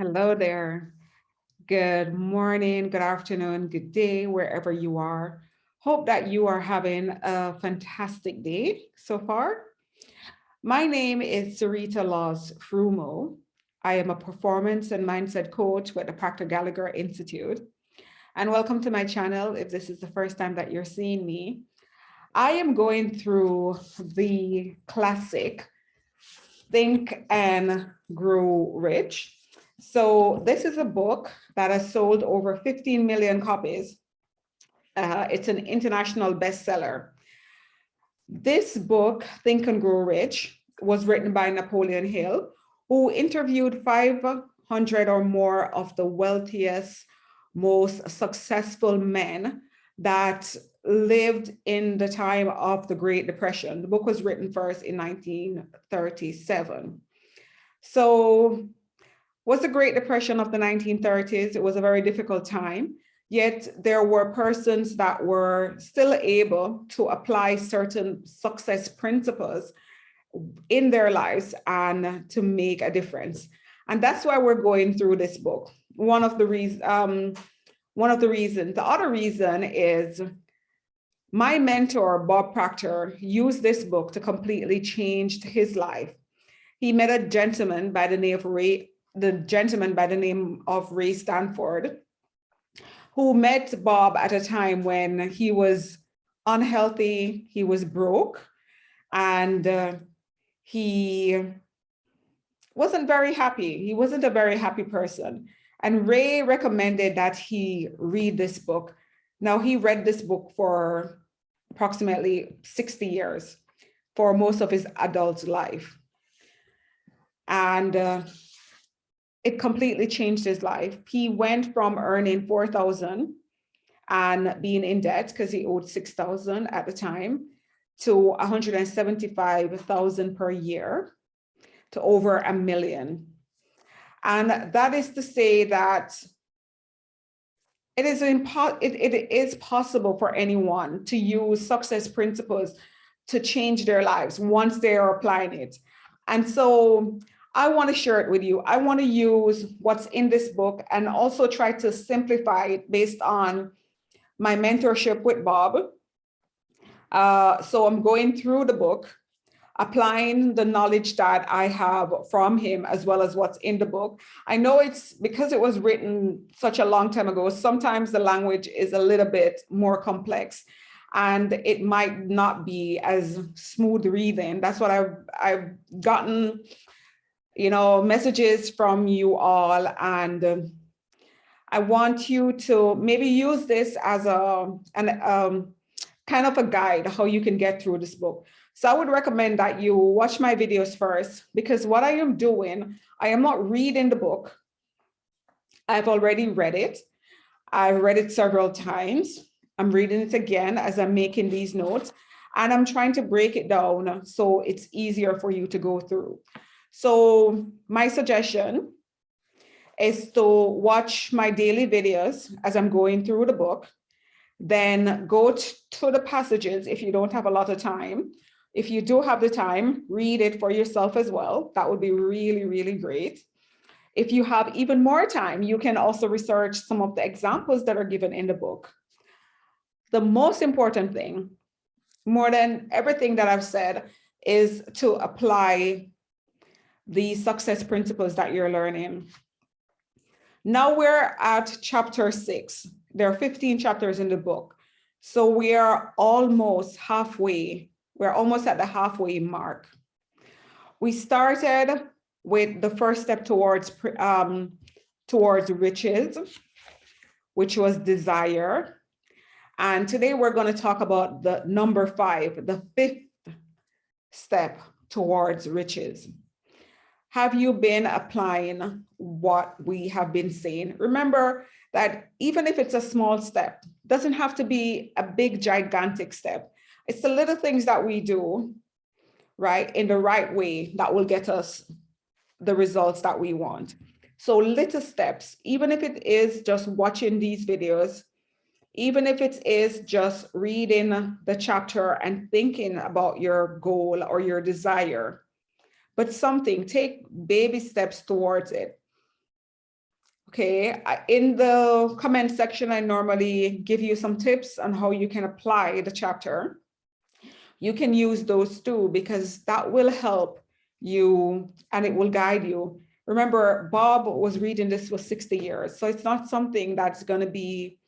Hello there. Good morning, good afternoon, good day, wherever you are. Hope that you are having a fantastic day so far. My name is Cyreta Laws-Frumau. I am a performance and mindset coach with the Proctor Gallagher Institute. And welcome to my channel if this is the first time that you're seeing me. I am going through the classic Think and Grow Rich. So this is a book that has sold over 15 million copies. It's an international bestseller. This book, Think and Grow Rich, was written by Napoleon Hill, who interviewed 500 or more of the wealthiest, most successful men that lived in the time of the Great Depression. The book was written first in 1937. So was the Great Depression of the 1930s. It was a very difficult time, yet there were persons that were still able to apply certain success principles in their lives and to make a difference. And that's why we're going through this book. One of the reasons. The other reason is my mentor, Bob Proctor, used this book to completely change his life. He met a gentleman by the name of Ray Stanford, who met Bob at a time when he was unhealthy, he was broke, and he wasn't very happy. He wasn't a very happy person. And Ray recommended that he read this book. Now, he read this book for approximately 60 years, for most of his adult life. And it completely changed his life. He went from earning $4,000 and being in debt because he owed $6,000 at the time to $175,000 per year to over $1 million. And that is to say that it is possible for anyone to use success principles to change their lives once they are applying it. And so I want to share it with you. I want to use what's in this book and also try to simplify it based on my mentorship with Bob. So I'm going through the book, applying the knowledge that I have from him as well as what's in the book. I know it's because it was written such a long time ago, sometimes the language is a little bit more complex and it might not be as smooth reading. That's what I've gotten, messages from you all, and I want you to maybe use this as a kind of a guide how you can get through this book. So I would recommend that you watch my videos first, because what I am doing, I am not reading the book. I've already read it. I've read it several times. I'm reading it again as I'm making these notes, and I'm trying to break it down so it's easier for you to go through. So my suggestion is to watch my daily videos as I'm going through the book, then go to the passages if you don't have a lot of time. If you do have the time, read it for yourself as well. That would be really, really great. If you have even more time, you can also research some of the examples that are given in the book. The most important thing, more than everything that I've said, is to apply the success principles that you're learning. Now we're at chapter 6. There are 15 chapters in the book. So we are almost halfway. We're almost at the halfway mark. We started with the first step towards riches, which was desire. And today we're going to talk about the number 5, the 5th step towards riches. Have you been applying what we have been saying? Remember that even if it's a small step, doesn't have to be a big, gigantic step. It's the little things that we do, right, in the right way that will get us the results that we want. So little steps, even if it is just watching these videos, even if it is just reading the chapter and thinking about your goal or your desire, but something, take baby steps towards it. Okay, in the comment section, I normally give you some tips on how you can apply the chapter. You can use those too, because that will help you and it will guide you. Remember, Bob was reading this for 60 years, so it's not something that's going to be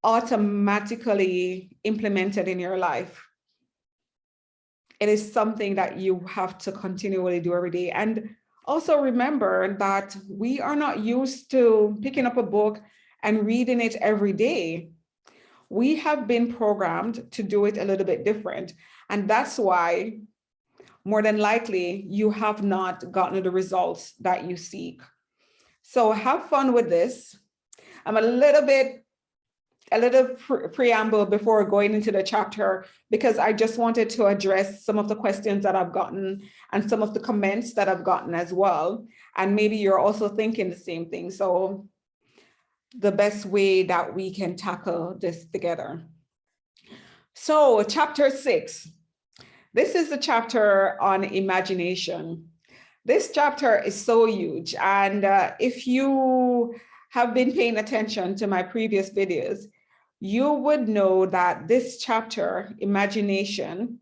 automatically implemented in your life. It is something that you have to continually do every day. And also remember that we are not used to picking up a book and reading it every day. We have been programmed to do it a little bit different. And that's why, more than likely, you have not gotten the results that you seek. So have fun with this. I'm a little preamble before going into the chapter, because I just wanted to address some of the questions that I've gotten and some of the comments that I've gotten as well. And maybe you're also thinking the same thing. So the best way that we can tackle this together. So chapter 6, this is the chapter on imagination. This chapter is so huge. And if you have been paying attention to my previous videos, you would know that this chapter, imagination,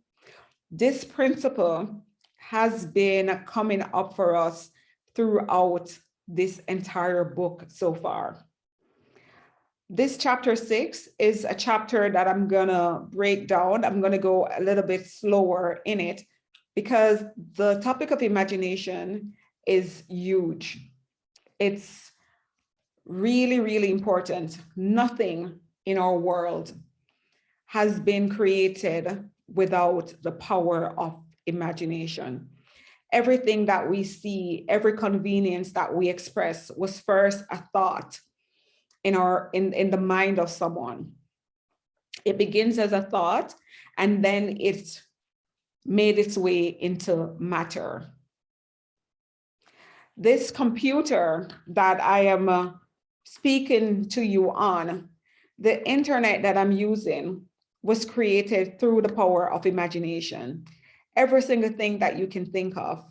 this principle has been coming up for us throughout this entire book so far. This chapter 6 is a chapter that I'm gonna break down. I'm gonna go a little bit slower in it because the topic of imagination is huge. It's really, really important. Nothing in our world has been created without the power of imagination. Everything that we see, every convenience that we express was first a thought in the mind of someone. It begins as a thought, and then it made its way into matter. This computer that I am speaking to you on, the internet that I'm using, was created through the power of imagination. Every single thing that you can think of.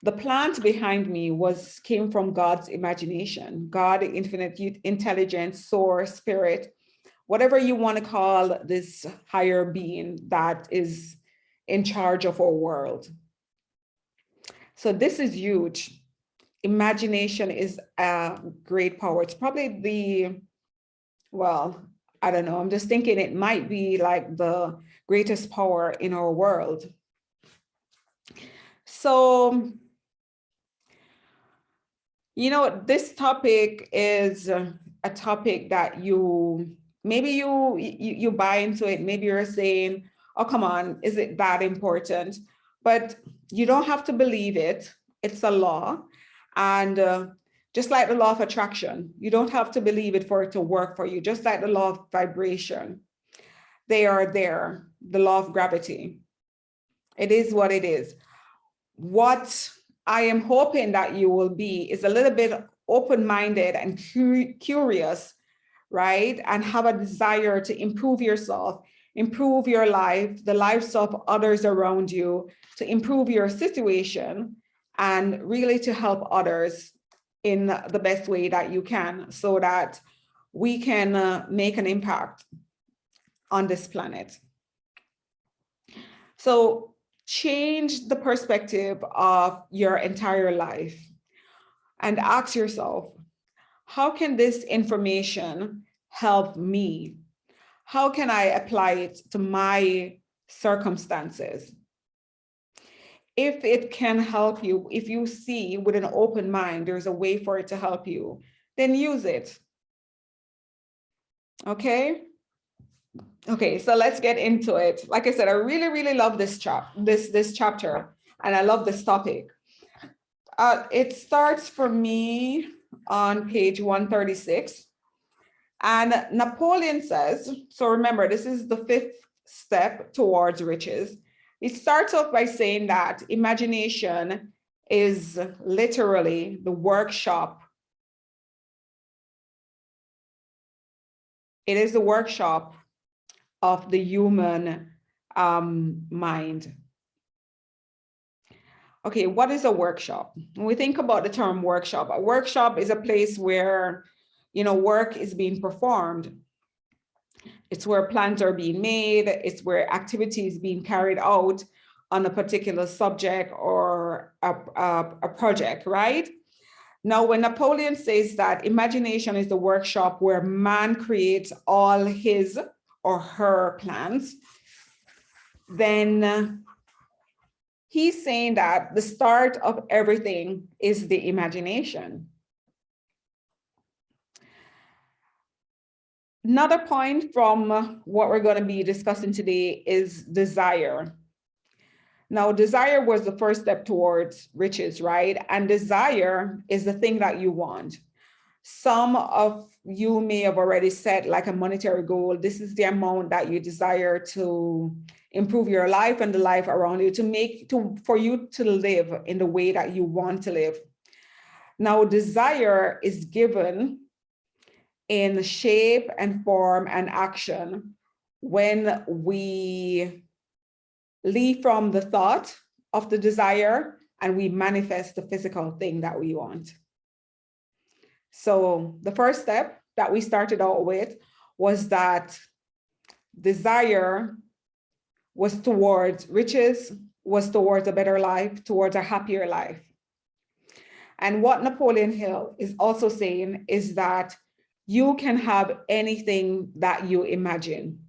The plant behind me came from God's imagination, God, infinite intelligence, source, spirit, whatever you want to call this higher being that is in charge of our world. So this is huge. Imagination is a great power. It's probably I don't know. I'm just thinking it might be like the greatest power in our world. So, this topic is a topic that maybe you buy into it. Maybe you're saying, oh, come on, is it that important? But you don't have to believe it. It's a law. And just like the law of attraction, you don't have to believe it for it to work for you. Just like the law of vibration, they are there, the law of gravity. It is what it is. What I am hoping that you will be is a little bit open-minded and curious, right? And have a desire to improve yourself, improve your life, the lives of others around you, to improve your situation, and really to help others in the best way that you can, so that we can make an impact on this planet. So change the perspective of your entire life and ask yourself, how can this information help me? How can I apply it to my circumstances? If it can help you, if you see with an open mind, there's a way for it to help you, then use it. Okay? Okay, so let's get into it. Like I said, I really, really love this chapter, and I love this topic. It starts for me on page 136. And Napoleon says, so remember, this is the 5th step towards riches. It starts off by saying that imagination is literally the workshop. It is the workshop of the human mind. Okay, what is a workshop? When we think about the term workshop, a workshop is a place where, work is being performed. It's where plans are being made. It's where activities being carried out on a particular subject or a project, right? Now, when Napoleon says that imagination is the workshop where man creates all his or her plans, then he's saying that the start of everything is the imagination. Another point from what we're going to be discussing today is desire. Now, desire was the first step towards riches, right? And desire is the thing that you want. Some of you may have already set like a monetary goal. This is the amount that you desire to improve your life and the life around you, for you to live in the way that you want to live. Now, desire is given in shape and form and action when we leave from the thought of the desire and we manifest the physical thing that we want. So the first step that we started out with was that desire was towards riches, was towards a better life, towards a happier life. And what Napoleon Hill is also saying is that you can have anything that you imagine.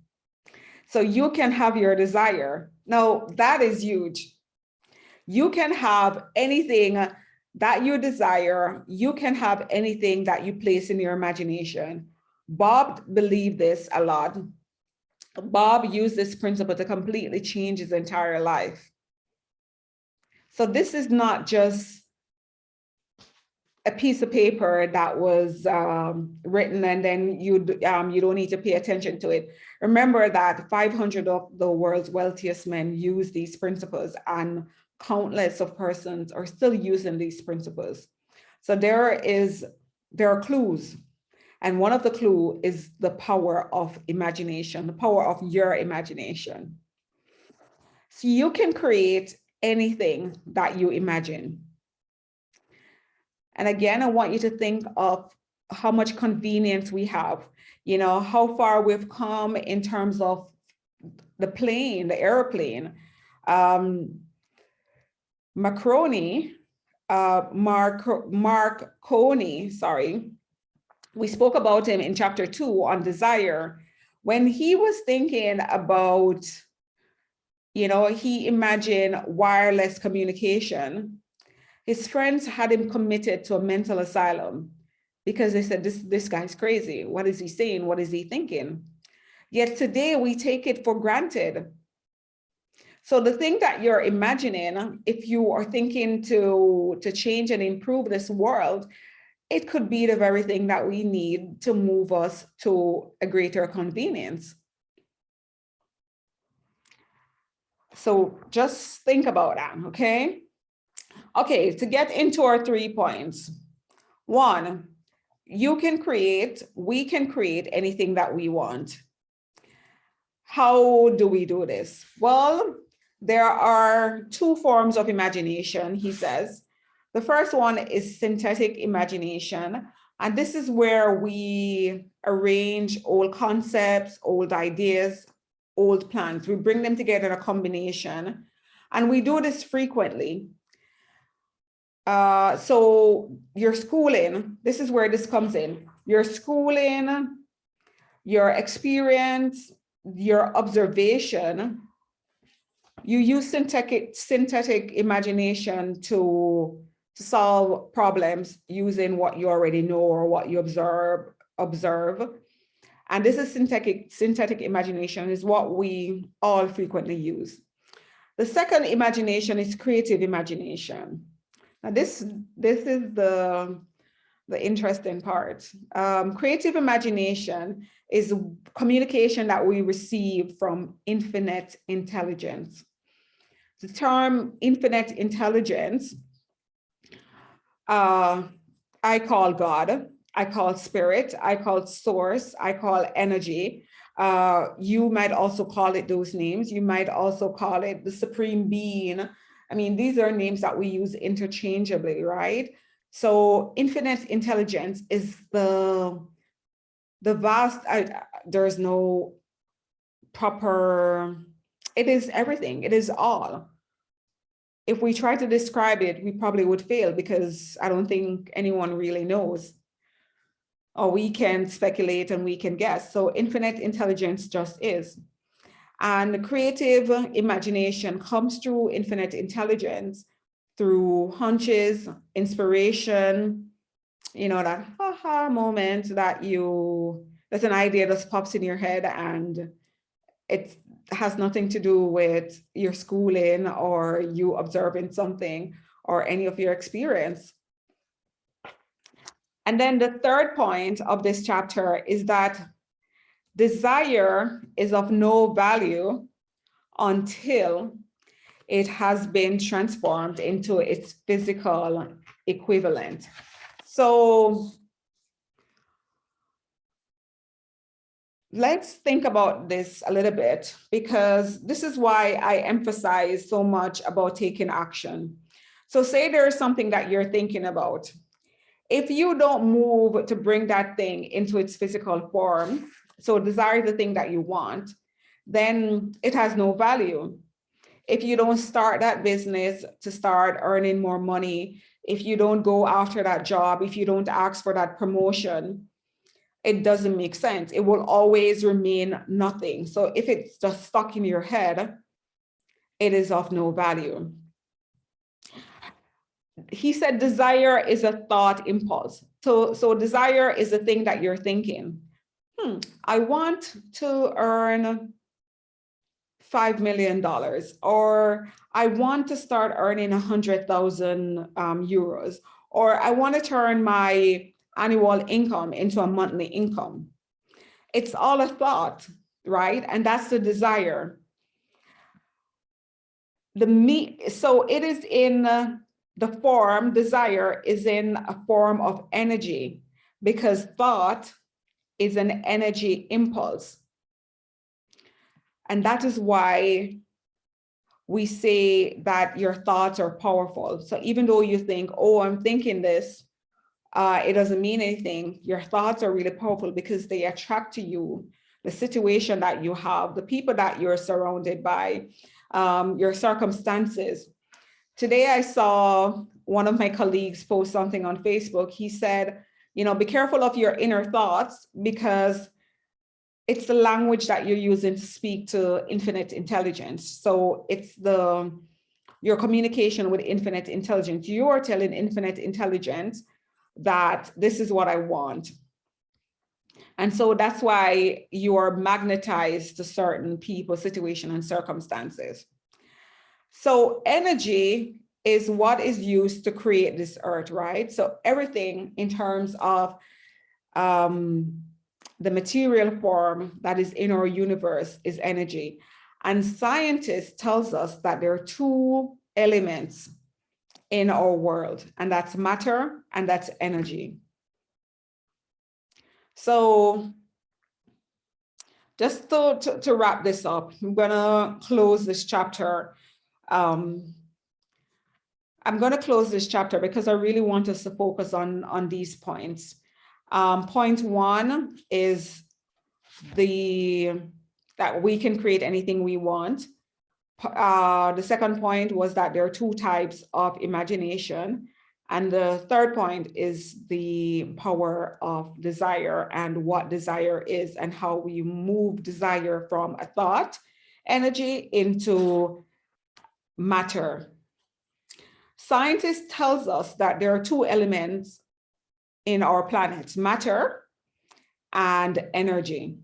So you can have your desire. Now, that is huge. You can have anything that you desire. You can have anything that you place in your imagination. Bob believed this a lot. Bob used this principle to completely change his entire life. So this is not just a piece of paper that was written and then you don't need to pay attention to it. Remember that 500 of the world's wealthiest men use these principles, and countless of persons are still using these principles. So there are clues. And one of the clues is the power of imagination, the power of your imagination. So you can create anything that you imagine. And again, I want you to think of how much convenience we have, how far we've come in terms of the airplane. Marconi, sorry, we spoke about him in chapter 2 on desire. When he was thinking about, he imagined wireless communication, his friends had him committed to a mental asylum because they said, this guy's crazy. What is he saying? What is he thinking? Yet today we take it for granted. So the thing that you're imagining, if you are thinking to change and improve this world, it could be the very thing that we need to move us to a greater convenience. So just think about that, okay? Okay, to get into our 3 points. 1, we can create anything that we want. How do we do this? Well, there are 2 forms of imagination, he says. The first one is synthetic imagination. And this is where we arrange old concepts, old ideas, old plans. We bring them together in a combination. And we do this frequently. So your schooling, this is where this comes in. Your schooling, your experience, your observation, you use synthetic imagination to solve problems using what you already know or what you observe. And this is synthetic imagination is what we all frequently use. The second imagination is creative imagination. Now this is the interesting part. Creative imagination is communication that we receive from infinite intelligence. The term infinite intelligence, I call God, I call spirit, I call source, I call energy. You might also call it those names. You might also call it the supreme being, I mean, these are names that we use interchangeably, right? So infinite intelligence is the vast, there's no proper, it is everything, it is all. If we try to describe it, we probably would fail because I don't think anyone really knows. Or we can speculate and we can guess. So infinite intelligence just is. And creative imagination comes through infinite intelligence, through hunches, inspiration, you know, that aha moment that there's an idea that pops in your head and it has nothing to do with your schooling or you observing something or any of your experience. And then the third point of this chapter is that desire is of no value until it has been transformed into its physical equivalent. So let's think about this a little bit, because this is why I emphasize so much about taking action. So say there's something that you're thinking about. If you don't move to bring that thing into its physical form, so desire the thing that you want, then it has no value. If you don't start that business to start earning more money, if you don't go after that job, if you don't ask for that promotion, it doesn't make sense. It will always remain nothing. So if it's just stuck in your head, it is of no value. He said desire is a thought impulse. So desire is the thing that you're thinking. I want to earn $5 million, or I want to start earning 100,000 euros, or I want to turn my annual income into a monthly income. It's all a thought, right? And that's the desire. So it is in the form, desire is in a form of energy, because thought is an energy impulse. And that is why we say that your thoughts are powerful. So even though you think, oh, I'm thinking this, it doesn't mean anything. Your thoughts are really powerful because they attract to you the situation that you have, the people that you're surrounded by, your circumstances. Today, I saw one of my colleagues post something on Facebook. He said, you know, be careful of your inner thoughts, because it's the language that you're using to speak to infinite intelligence. So it's your communication with infinite intelligence. You are telling infinite intelligence that this is what I want. And so that's why you are magnetized to certain people, situation, and circumstances. So energy is what is used to create this earth, right? So everything in terms of the material form that is in our universe is energy. And scientists tells us that there are two elements in our world, and that's matter and that's energy. So just to wrap this up, I'm gonna close this chapter. I'm gonna close this chapter because I really want us to focus on these points. Point one is that we can create anything we want. The second point was that there are two types of imagination. And the third point is the power of desire and what desire is and how we move desire from a thought energy into matter. Scientists tells us that there are two elements in our planet, matter and energy.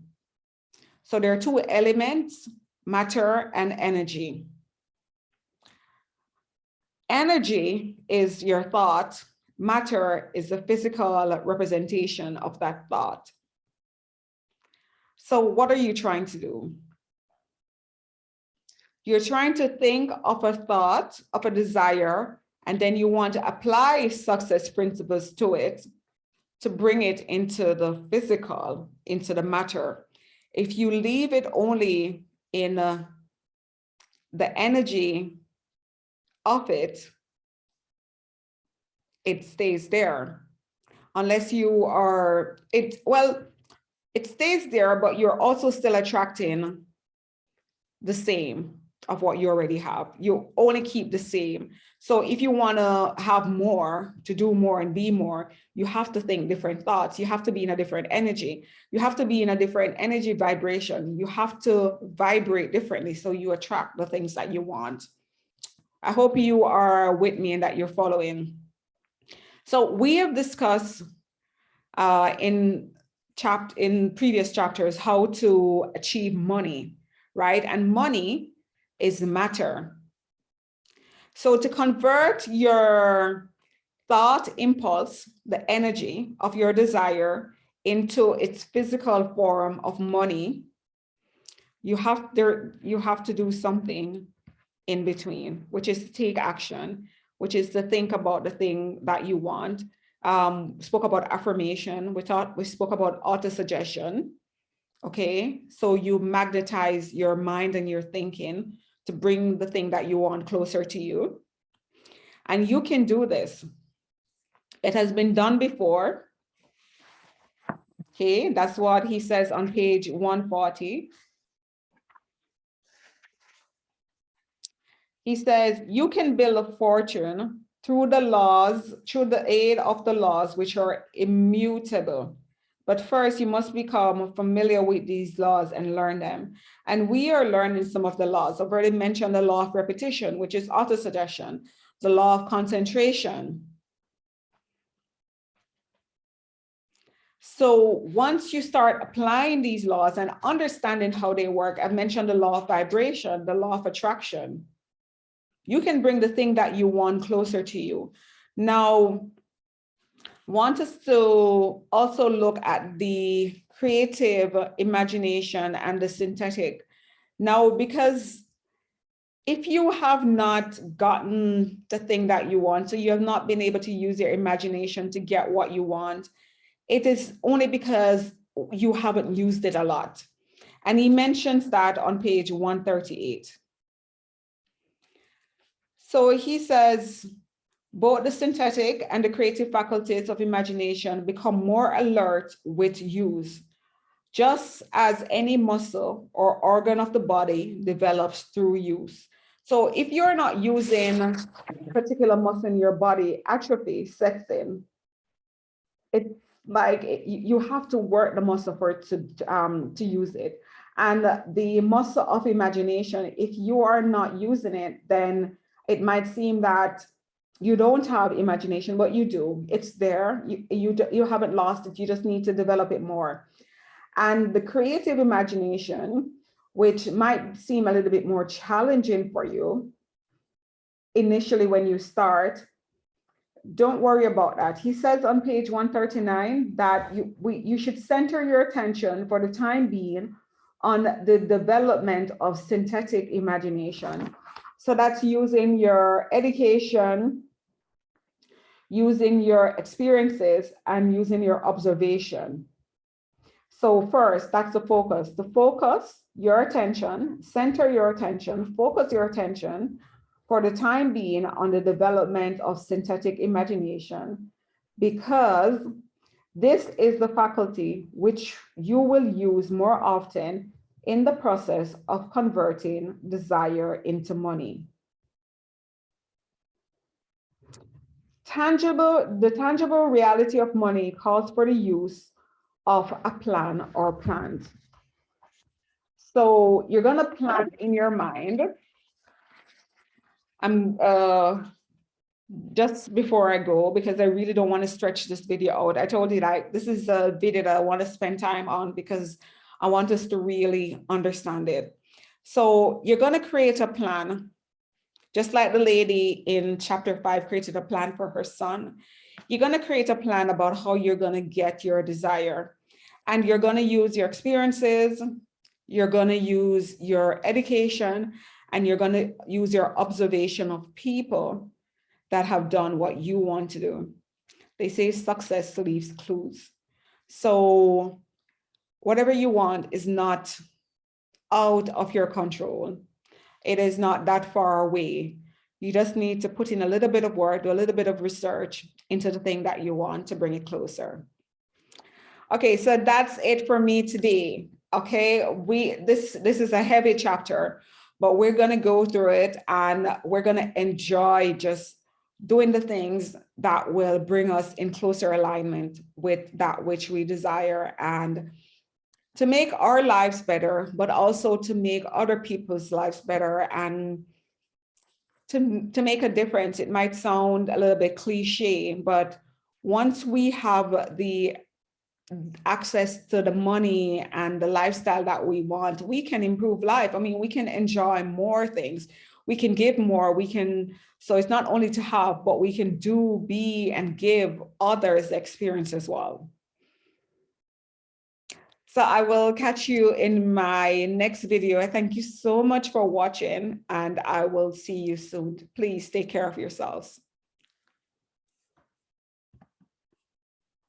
So there are two elements, matter and energy. Energy is your thought. Matter is the physical representation of that thought. So what are you trying to do? You're trying to think of a thought, of a desire, and then you want to apply success principles to it to bring it into the physical, into the matter. If you leave it only in the energy of it, it stays there. Unless you are, it stays there, but you're also still attracting the same of what you already have. You only keep the same. So if you want to have more, to do more and be more, you have to think different thoughts. You have to be in a different energy. You have to be in a different energy vibration. You have to vibrate differently so you attract the things that you want. I hope you are with me and that you're following. So we have discussed in previous chapters how to achieve money, right? And money is matter. So to convert your thought impulse, the energy of your desire, into its physical form of money, you have to do something in between, which is to take action, which is to think about the thing that you want. Spoke about affirmation. We spoke about auto-suggestion. Okay, so you magnetize your mind and your thinking to bring the thing that you want closer to you. And you can do this. It has been done before. Okay, that's what he says on page 140. He says, you can build a fortune through the laws, through the aid of the laws, which are immutable. But first, you must become familiar with these laws and learn them. And we are learning some of the laws. I've already mentioned the law of repetition, which is autosuggestion, the law of concentration. So once you start applying these laws and understanding how they work, I've mentioned the law of vibration, the law of attraction. You can bring the thing that you want closer to you. Now, want us to also look at the creative imagination and the synthetic. Now, because if you have not gotten the thing that you want, so you have not been able to use your imagination to get what you want, it is only because you haven't used it a lot. And he mentions that on page 138. So he says, both the synthetic and the creative faculties of imagination become more alert with use, just as any muscle or organ of the body develops through use. So if you're not using a particular muscle in your body, atrophy sets in. It's like you have to work the muscle for it to use it. And the muscle of imagination, if you are not using it, then it might seem that you don't have imagination, but you do. It's there. You haven't lost it. You just need to develop it more. And the creative imagination, which might seem a little bit more challenging for you initially when you start, don't worry about that. He says on page 139 that you should center your attention for the time being on the development of synthetic imagination. So that's using your education, using your experiences, and using your observation. So first, that's the focus. The focus, your attention, center your attention, focus your attention for the time being on the development of synthetic imagination, because this is the faculty which you will use more often in the process of converting desire into money. The tangible reality of money calls for the use of a plan or plans. So you're going to plan in your mind. Just before I go, because I really don't want to stretch this video out, I told you that this is a video that I want to spend time on because I want us to really understand it. So you're going to create a plan, just like the lady in chapter 5 created a plan for her son. You're going to create a plan about how you're going to get your desire. And you're going to use your experiences, you're going to use your education, and you're going to use your observation of people that have done what you want to do. They say success leaves clues. So whatever you want is not out of your control. It is not that far away. You just need to put in a little bit of work, do a little bit of research into the thing that you want to bring it closer. Okay, so that's it for me today. Okay, this is a heavy chapter, but we're going to go through it and we're going to enjoy just doing the things that will bring us in closer alignment with that which we desire, and to make our lives better, but also to make other people's lives better, and to make a difference. It might sound a little bit cliche, but once we have the access to the money and the lifestyle that we want, we can improve life. I mean, we can enjoy more things. We can give more. So it's not only to have, but we can do, be, and give others the experience as well. So I will catch you in my next video. I thank you so much for watching, and I will see you soon. Please take care of yourselves.